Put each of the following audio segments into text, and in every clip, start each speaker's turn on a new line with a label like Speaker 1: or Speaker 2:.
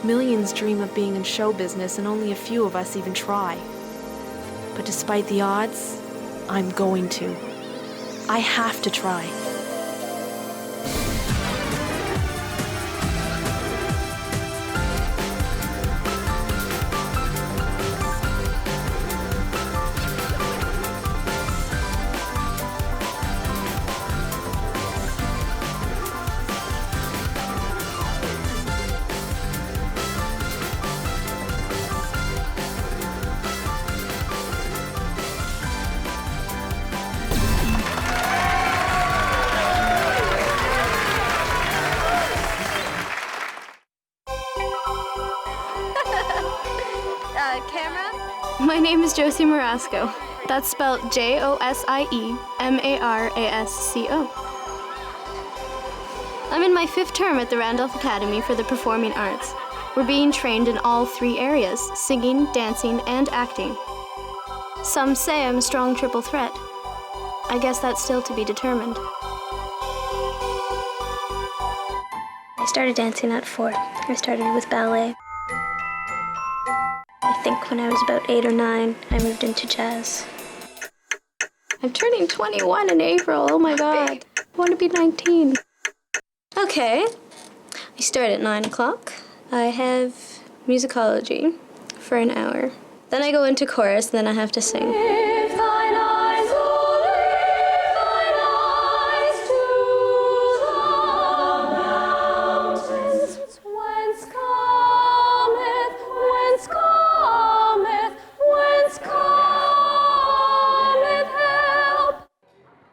Speaker 1: Millions dream of being in show business and only a few of us even try. But despite the odds, I'm going to. I have to try.
Speaker 2: Camera? My name is Josie Marasco. That's spelled Josiemarasco. I'm in my 5th term at the Randolph Academy for the Performing Arts. We're being trained in all 3 areas: singing, dancing, and acting. Some say I'm a strong triple threat. I guess that's still to be determined. I started dancing at 4. I started with ballet. I think when I was about 8 or 9, I moved into jazz. I'm turning 21 in April, oh my God. I want to be 19. Okay, I start at 9 o'clock. I have musicology for an hour. Then I go into chorus, then I have to sing.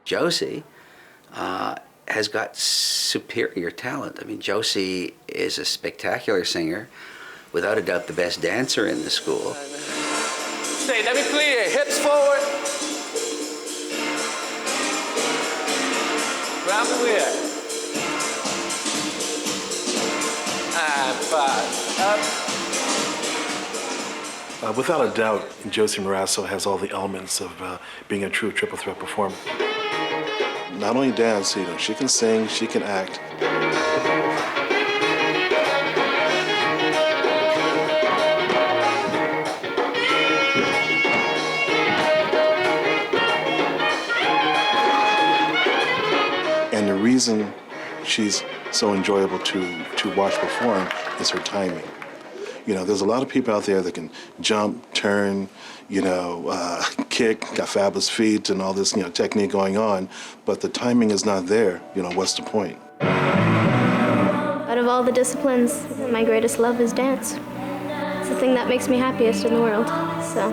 Speaker 3: Josie has got superior talent. I mean, Josie is a spectacular singer, without a doubt the best dancer in the school.
Speaker 4: Stay, let me clear. Hips forward. Round clear. And 5. Up.
Speaker 5: Without a doubt, Josie Marasco has all the elements of being a true triple threat performer.
Speaker 6: Not only dance, she can sing, she can act. And the reason she's so enjoyable to watch perform is her timing. There's a lot of people out there that can jump, turn, kick, got fabulous feet and all this, technique going on, but the timing is not there. What's the point?
Speaker 2: Out of all the disciplines, my greatest love is dance. It's the thing that makes me happiest in the world, so.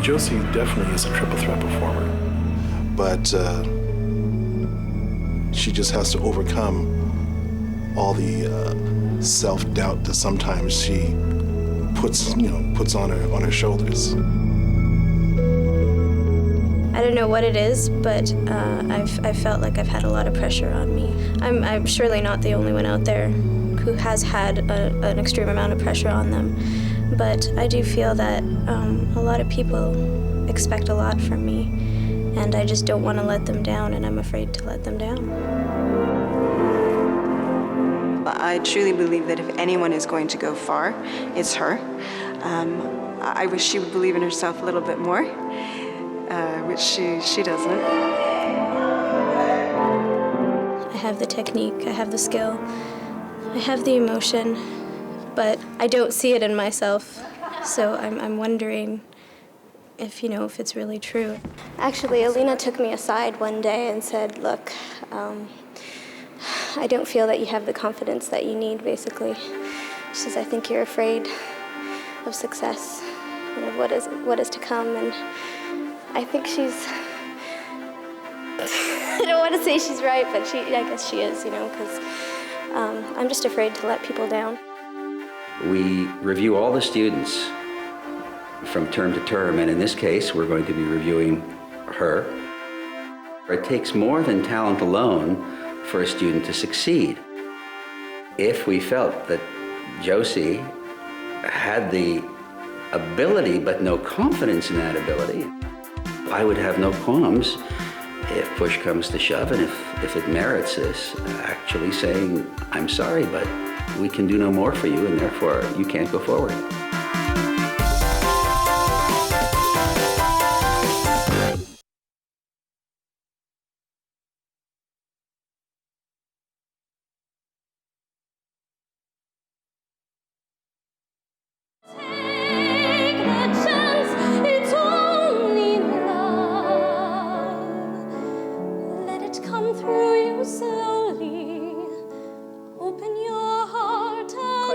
Speaker 5: Josie definitely is a triple threat performer.
Speaker 6: But she just has to overcome all the self-doubt that sometimes she puts on her shoulders.
Speaker 2: I don't know what it is, but I've felt like I've had a lot of pressure on me. I'm surely not the only one out there who has had an extreme amount of pressure on them, but I do feel that a lot of people expect a lot from me, and I just don't want to let them down, and I'm afraid to let them down.
Speaker 7: I truly believe that if anyone is going to go far, it's her. I wish she would believe in herself a little bit more, which she doesn't.
Speaker 2: I have the technique, I have the skill, I have the emotion, but I don't see it in myself. So I'm wondering if it's really true. Actually, Alina took me aside one day and said, look, I don't feel that you have the confidence that you need, basically. She says, I think you're afraid of success and of what is to come, and I think she's, I don't want to say she's right, but I guess she is, because I'm just afraid to let people down.
Speaker 3: We review all the students from term to term, and in this case, we're going to be reviewing her. It takes more than talent alone for a student to succeed. If we felt that Josie had the ability but no confidence in that ability, I would have no qualms if push comes to shove, and if it merits this, actually saying, I'm sorry, but we can do no more for you, and therefore you can't go forward.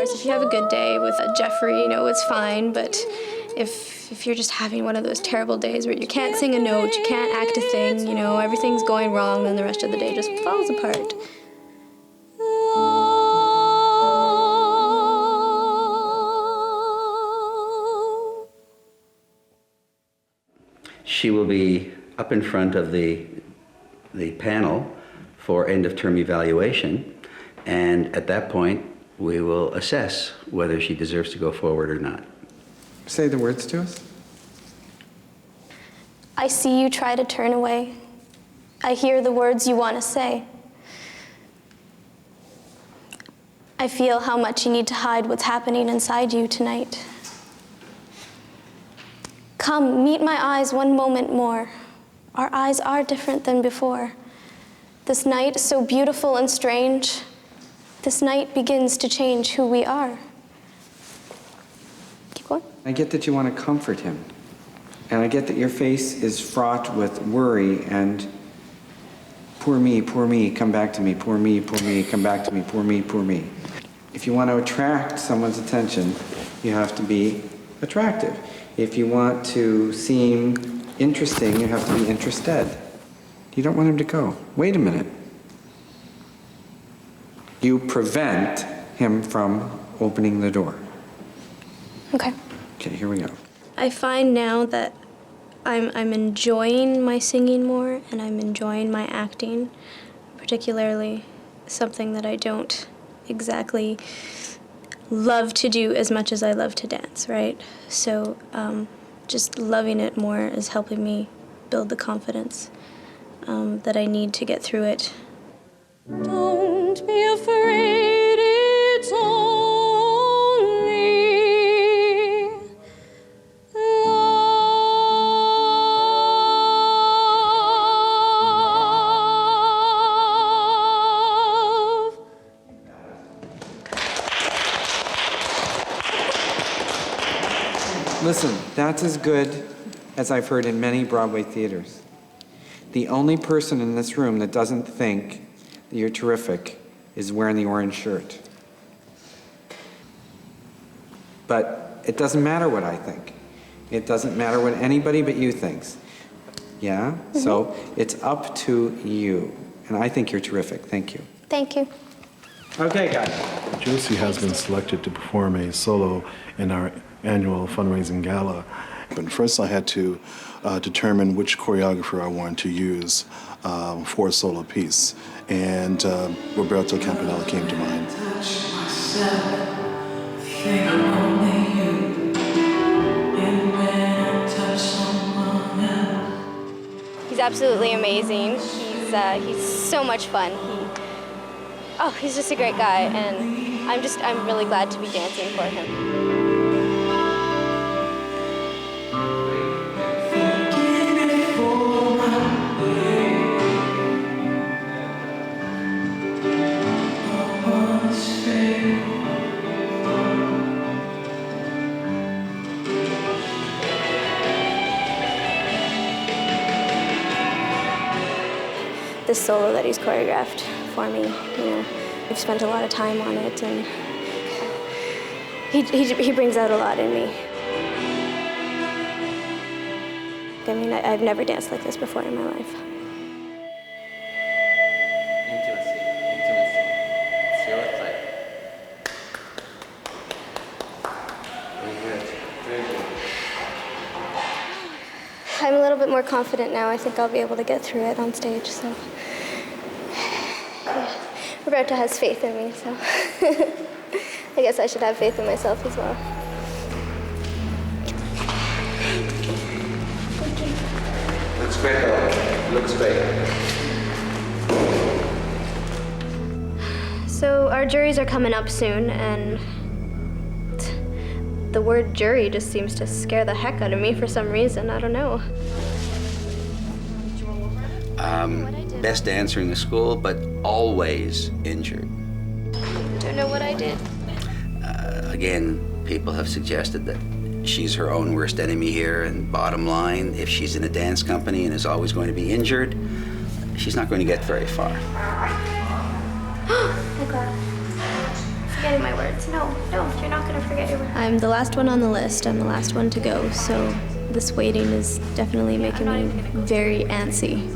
Speaker 2: If you have a good day with Jeffrey, it's fine, but if you're just having one of those terrible days where you can't sing a note, you can't act a thing, everything's going wrong, then the rest of the day just falls apart.
Speaker 3: She will be up in front of the panel for end-of-term evaluation, and at that point, we will assess whether she deserves to go forward or not.
Speaker 8: Say the words to us.
Speaker 2: I see you try to turn away. I hear the words you want to say. I feel how much you need to hide what's happening inside you tonight. Come, meet my eyes one moment more. Our eyes are different than before. This night, so beautiful and strange, this night begins to change who we are. Keep going.
Speaker 8: I get that you want to comfort him. And I get that your face is fraught with worry and poor me, come back to me, poor me, come back to me, poor me. If you want to attract someone's attention, you have to be attractive. If you want to seem interesting, you have to be interested. You don't want him to go. Wait a minute. You prevent him from opening the door.
Speaker 2: Okay.
Speaker 8: Okay, here we go.
Speaker 2: I find now that I'm enjoying my singing more, and I'm enjoying my acting, particularly something that I don't exactly love to do as much as I love to dance, right? So just loving it more is helping me build the confidence that I need to get through it. Don't be afraid, it's only love.
Speaker 8: Listen, that's as good as I've heard in many Broadway theaters. The only person in this room that doesn't think that you're terrific is wearing the orange shirt. But it doesn't matter what I think. It doesn't matter what anybody but you thinks. Yeah? Mm-hmm. So it's up to you. And I think you're terrific. Thank you.
Speaker 2: Thank you.
Speaker 8: Okay, guys.
Speaker 5: Josie has been selected to perform a solo in our annual fundraising gala.
Speaker 6: But first I had to determine which choreographer I wanted to use for a solo piece. And Roberto Campanella came to mind.
Speaker 2: He's absolutely amazing. He's so much fun. He's just a great guy, and I'm really glad to be dancing for him. This solo that he's choreographed for me, I've spent a lot of time on it, and he brings out a lot in me. I mean, I've never danced like this before in my life.
Speaker 3: Intimacy. Feel it like. Very good. Very good.
Speaker 2: I'm a little bit more confident now. I think I'll be able to get through it on stage, so. Yeah. Roberto has faith in me, so. I guess I should have faith in myself as well.
Speaker 3: Looks great, though. Looks great.
Speaker 2: So our juries are coming up soon, and the word jury just seems to scare the heck out of me for some reason. I don't know.
Speaker 3: Best dancer in the school, but always injured.
Speaker 2: Don't know what I did.
Speaker 3: Again, people have suggested that she's her own worst enemy here, and bottom line, if she's in a dance company and is always going to be injured, she's not going to get very far.
Speaker 2: Oh God. Forgetting my words. No, you're not gonna forget your words. I'm the last one on the list. I'm the last one to go, so this waiting is definitely making me very antsy.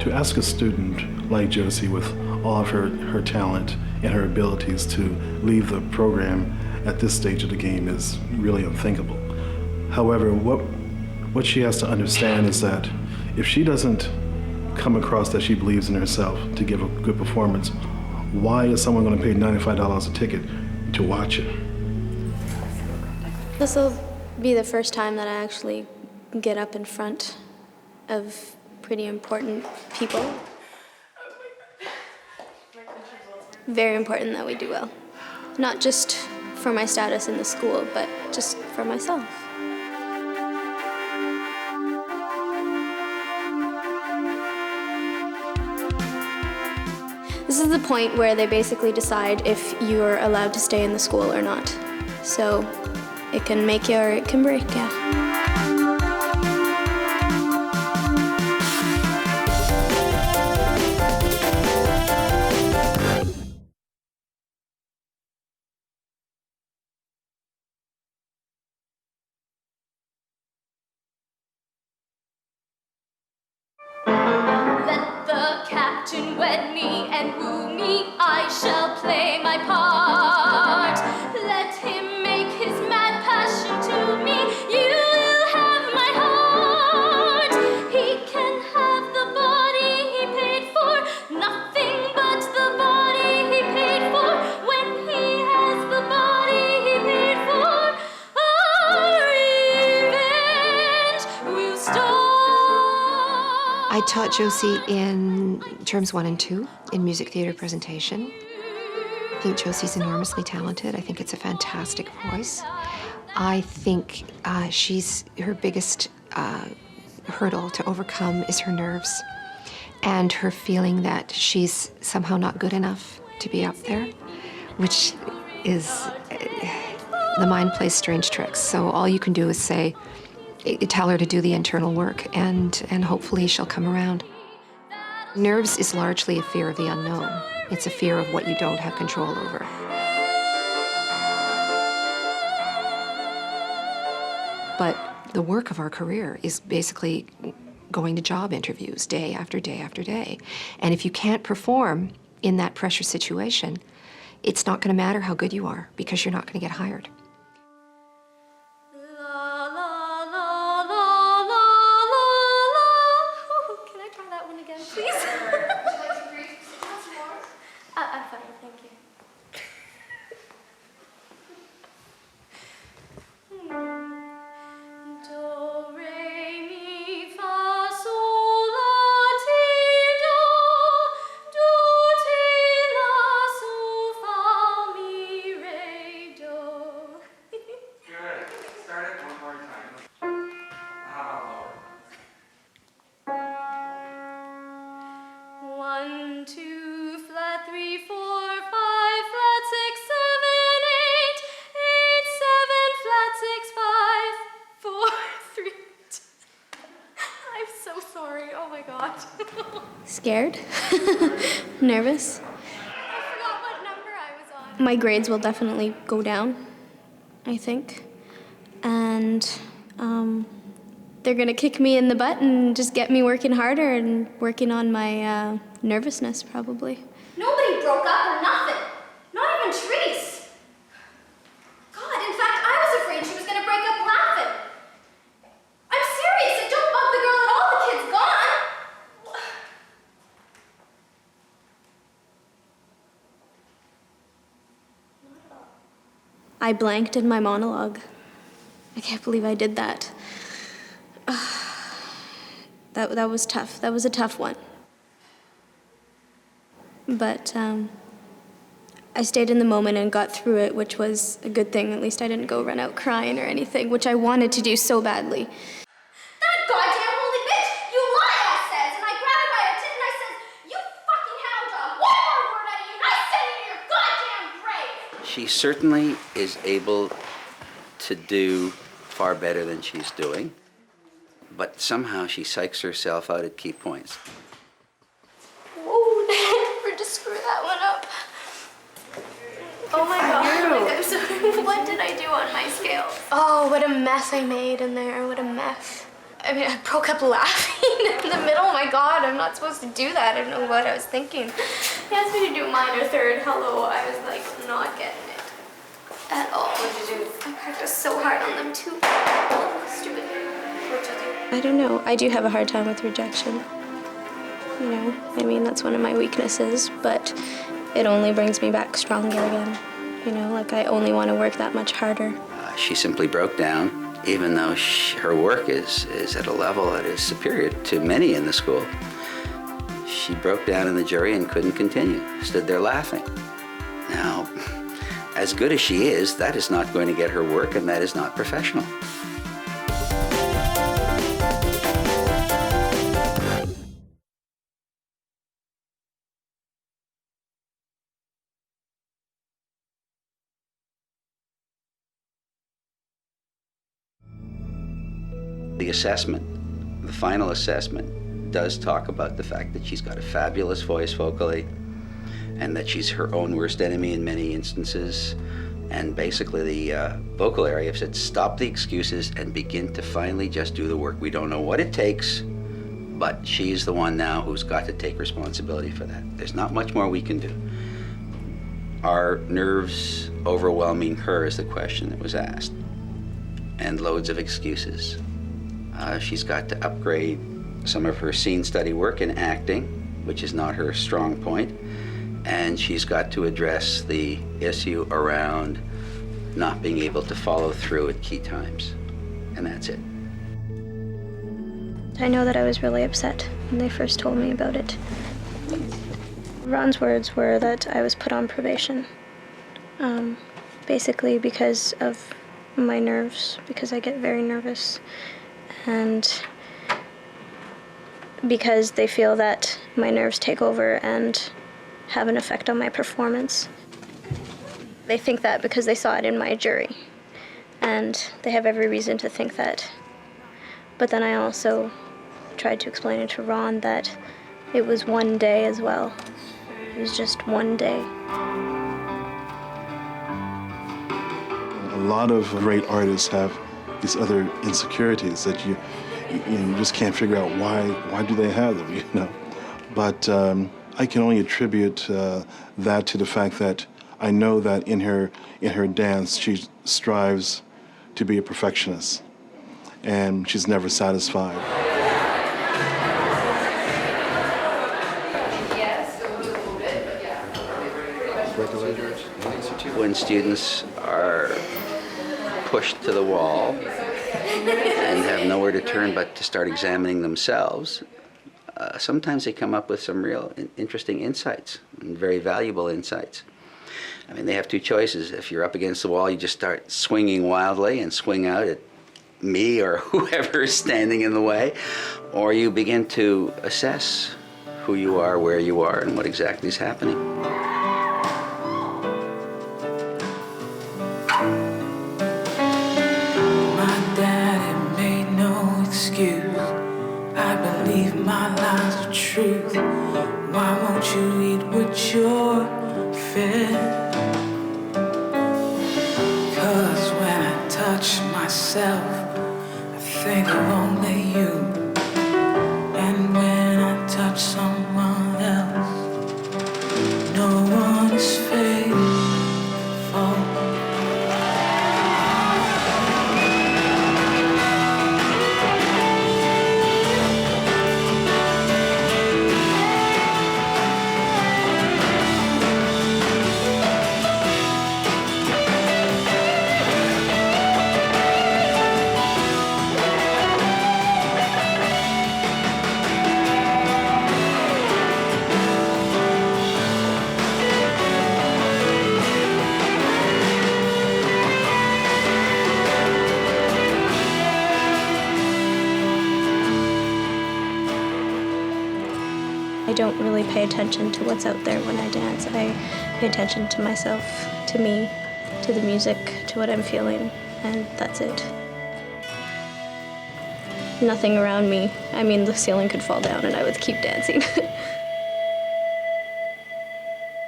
Speaker 5: To ask a student like Josie with all of her talent and her abilities to leave the program at this stage of the game is really unthinkable. However, what she has to understand is that if she doesn't come across that she believes in herself to give a good performance, why is someone going to pay $95 a ticket to watch it?
Speaker 2: This will be the first time that I actually get up in front of pretty important people. Very important that we do well. Not just for my status in the school, but just for myself. This is the point where they basically decide if you're allowed to stay in the school or not. So it can make you or it can break you.
Speaker 9: Let the captain wed me and woo me, I shall play my part. Let him make his mad passion to me, you will have my heart. He can have the body he paid for, nothing but the body he paid for. When he has the body he paid for, our revenge will start.
Speaker 10: I taught Josie in terms 1 and 2 in music theater presentation. I think Josie's enormously talented. I think it's a fantastic voice. I think her biggest hurdle to overcome is her nerves and her feeling that she's somehow not good enough to be up there, which is, the mind plays strange tricks. So all you can do is say, tell her to do the internal work, and hopefully she'll come around. Nerves is largely a fear of the unknown. It's a fear of what you don't have control over. But the work of our career is basically going to job interviews day after day after day. And if you can't perform in that pressure situation, it's not going to matter how good you are, because you're not going to get hired.
Speaker 9: La la la la
Speaker 2: again, please? I'm fine, thank you. Do, re, mi, fa, sol, la, ti, do, ti, la, sol, fa, mi, re, do.
Speaker 8: Good. Start it one more time. How about lower?
Speaker 9: 1, 2, flat, 3, 4, 5, flat, 6, 7, 8, 8, 7, flat, 6, 5, 4, 3, 2. I'm so sorry. Oh my god.
Speaker 2: Scared? Nervous?
Speaker 9: I forgot what number I was on.
Speaker 2: My grades will definitely go down, I think. And they're gonna kick me in the butt and just get me working harder and working on my nervousness, probably.
Speaker 9: Nobody broke up or nothing. Not even Therese. God, in fact, I was afraid she was gonna break up laughing. I'm serious. It don't bug the girl at all. The kid's gone.
Speaker 2: I blanked in my monologue. I can't believe I did that. That was tough. That was a tough one. But I stayed in the moment and got through it, which was a good thing. At least I didn't go run out crying or anything, which I wanted to do so badly.
Speaker 9: That goddamn holy bitch! You lie, I says! And I grabbed her by her tit and I says, you fucking hound dog! One more word out of you and I send you to your goddamn grave!
Speaker 3: She certainly is able to do far better than she's doing, but somehow she psychs herself out at key points.
Speaker 2: Whoa, never just screw that one up. Oh my god, I'm sorry. What did I do on my scale? Oh, what a mess I made in there. What a mess. I mean, I broke up laughing in the middle. Oh my god, I'm not supposed to do that. I don't know what I was thinking. He asked me to do minor third. Hello, I was like not getting it at all. What did you do? I practiced so hard on them too. Oh, stupid. What did you do? I don't know. I do have a hard time with rejection. You know, I mean, that's one of my weaknesses, but it only brings me back stronger again. You know, like I only want to work that much harder.
Speaker 3: She simply broke down, even though her work is at a level that is superior to many in the school. She broke down in the jury and couldn't continue, stood there laughing. Now, as good as she is, that is not going to get her work, and that is not professional. The assessment, the final assessment, does talk about the fact that she's got a fabulous voice vocally and that she's her own worst enemy in many instances. And basically the vocal area said, stop the excuses and begin to finally just do the work. We don't know what it takes, but she's the one now who's got to take responsibility for that. There's not much more we can do. Are nerves overwhelming her is the question that was asked, and loads of excuses. She's got to upgrade some of her scene study work in acting, which is not her strong point, and she's got to address the issue around not being able to follow through at key times, and that's it.
Speaker 2: I know that I was really upset when they first told me about it. Ron's words were that I was put on probation, basically because of my nerves, because I get very nervous, and because they feel that my nerves take over and have an effect on my performance. They think that because they saw it in my jury, and they have every reason to think that. But then I also tried to explain it to Ron that it was one day as well. It was just one day.
Speaker 6: A lot of great artists have these other insecurities that you just can't figure out why do they have them, you know. But I can only attribute that to the fact that I know that in her dance she strives to be a perfectionist, and she's never satisfied.
Speaker 3: when students are pushed to the wall and have nowhere to turn but to start examining themselves, sometimes they come up with some real interesting insights, and very valuable insights. I mean, they have two choices. If you're up against the wall, you just start swinging wildly and swing out at me or whoever is standing in the way, or you begin to assess who you are, where you are, and what exactly is happening.
Speaker 11: My daddy made no excuse. I believe my lies are truth. Why won't you eat what you're fed? 'Cause when I touch myself, I think of only you. And when I touch someone else, no one is faithful.
Speaker 2: I don't really pay attention to what's out there when I dance. I pay attention to myself, to me, to the music, to what I'm feeling, and that's it. Nothing around me. I mean, the ceiling could fall down and I would keep dancing.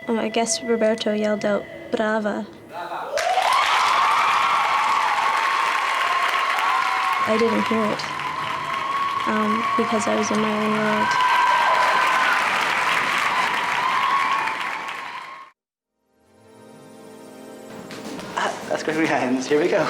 Speaker 2: I guess Roberto yelled out, "Brava." I didn't hear it because I was in my own world.
Speaker 12: That's Gregory Hines. Here we go.